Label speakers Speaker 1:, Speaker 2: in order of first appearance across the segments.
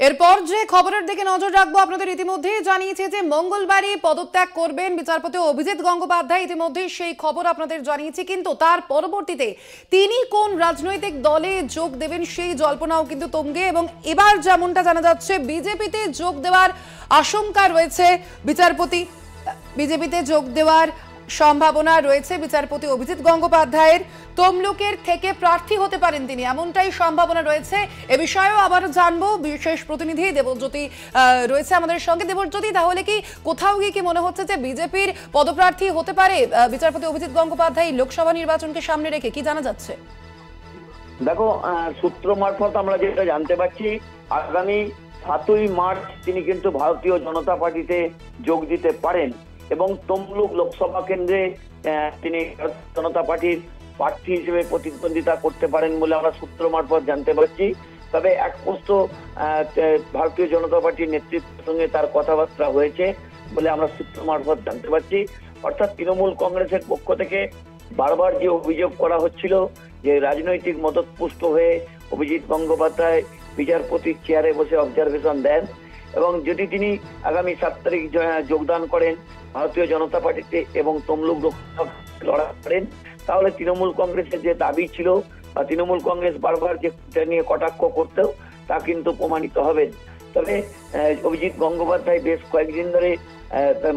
Speaker 1: এরপর যে খবরের দিকে নজর রাখবো, আপনাদের ইতিমধ্যেই জানিয়েছে যে মঙ্গলবারই পদত্যাগ করবেন বিচারপতি অভিজিৎ গঙ্গোপাধ্যায়। ইতিমধ্যেই সেই খবর আপনাদের জানিয়েছি, কিন্তু তার পরবর্তীতে তিনি কোন রাজনৈতিক দলে যোগ দেবেন সেই জল্পনাও কিন্তু তুঙ্গে। এবং এবার যেমনটা জানা যাচ্ছে, বিজেপিতে যোগ দেওয়ার আশঙ্কা রয়েছে বিজেপিতে যোগ দেওয়ার সম্ভাবনা রয়েছে বিচারপতি অভিজিৎ গঙ্গোপাধ্যায়ের। তমলুকের থেকে প্রার্থী হতে পারেন তিনি, এমনটাই সম্ভাবনা রয়েছে। এ বিষয়েও আবার জানবো, বিশেষ প্রতিনিধি দেবজ্যোতি রয়েছে আমাদের সঙ্গে। দেবজ্যোতি, তাহলে কি কোথাও গিয়ে কি মনে হচ্ছে যে বিজেপির পদপ্রার্থী হতে পারে বিচারপতি অভিজিৎ গঙ্গোপাধ্যায় লোকসভা নির্বাচনকে সামনে রেখে? কি জানা যাচ্ছে?
Speaker 2: দেখো, সূত্র মারফত আমরা যেটা জানতে পারছি, আগামী 7ই মার্চ তিনি কিন্তু ভারতীয় জনতা পার্টিতে যোগ দিতে পারেন এবং তমলুক লোকসভা কেন্দ্রে তিনি জনতা পার্টির প্রার্থী হিসেবে প্রতিদ্বন্দ্বিতা করতে পারেন বলে আমরা সূত্র মারফত জানতে পারছি। তবে এক পোস্ট ভারতীয় জনতা পার্টির নেতৃত্বের সঙ্গে তার কথাবার্তা হয়েছে বলে আমরা সূত্র মারফত জানতে পারছি। অর্থাৎ তৃণমূল কংগ্রেসের পক্ষ থেকে বারবার যে অভিযোগ করা হচ্ছিল যে রাজনৈতিক মদতপুষ্ট হয়ে অভিজিৎ গঙ্গোপাধ্যায় বিচারপতির চেয়ারে বসে অবজারভেশন দেন এবং যদি তিনি আগামী 7 তারিখ যোগদান করেন ভারতীয় জনতা পার্টিতে এবং তমলুক লড়াই করেন, তাহলে তৃণমূল কংগ্রেসের যে দাবি ছিল বা তৃণমূল কংগ্রেস বারবার যে নিয়ে কটাক্ষ করতেও তা কিন্তু প্রমাণিত হবে। তবে অভিজিৎ গঙ্গোপাধ্যায় বেশ কয়েকদিন ধরে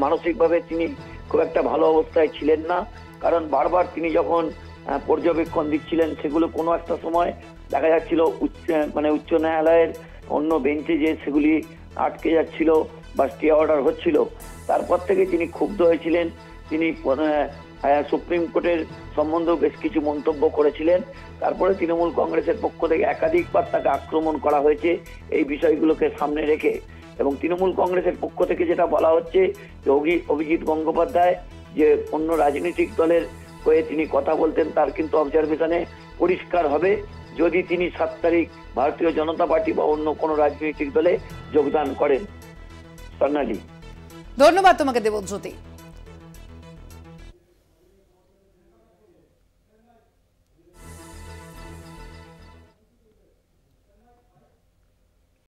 Speaker 2: মানসিকভাবে তিনি খুব একটা ভালো অবস্থায় ছিলেন না, কারণ বারবার তিনি যখন পর্যবেক্ষণ দিচ্ছিলেন সেগুলো কোনো একটা সময় দেখা যাচ্ছিল উচ্চ ন্যায়ালয়ের অন্য বেঞ্চে যে সেগুলি আটকে যাচ্ছিল বা স্টে অর্ডার হচ্ছিল। তারপর থেকে তিনি ক্ষুব্ধ হয়েছিলেন। তিনি সুপ্রিম কোর্টের সম্বন্ধেও বেশ কিছু মন্তব্য করেছিলেন। তারপরে তৃণমূল কংগ্রেসের পক্ষ থেকে একাধিকবার তাকে আক্রমণ করা হয়েছে এই বিষয়গুলোকে সামনে রেখে। এবং তৃণমূল কংগ্রেসের পক্ষ থেকে যেটা বলা হচ্ছে যে অভিজিৎ গঙ্গোপাধ্যায় যে অন্য রাজনৈতিক দলের হয়ে তিনি কথা বলতেন তার কিন্তু অবজারভেশনে পরিষ্কার হবে যদি তিনি 7 তারিখ ভারতীয় জনতা পার্টি বা অন্য কোনো রাজনৈতিক দলে যোগদান করেন। স্বর্ণালী,
Speaker 1: ধন্যবাদ তোমাকে দেবজ্যোতি।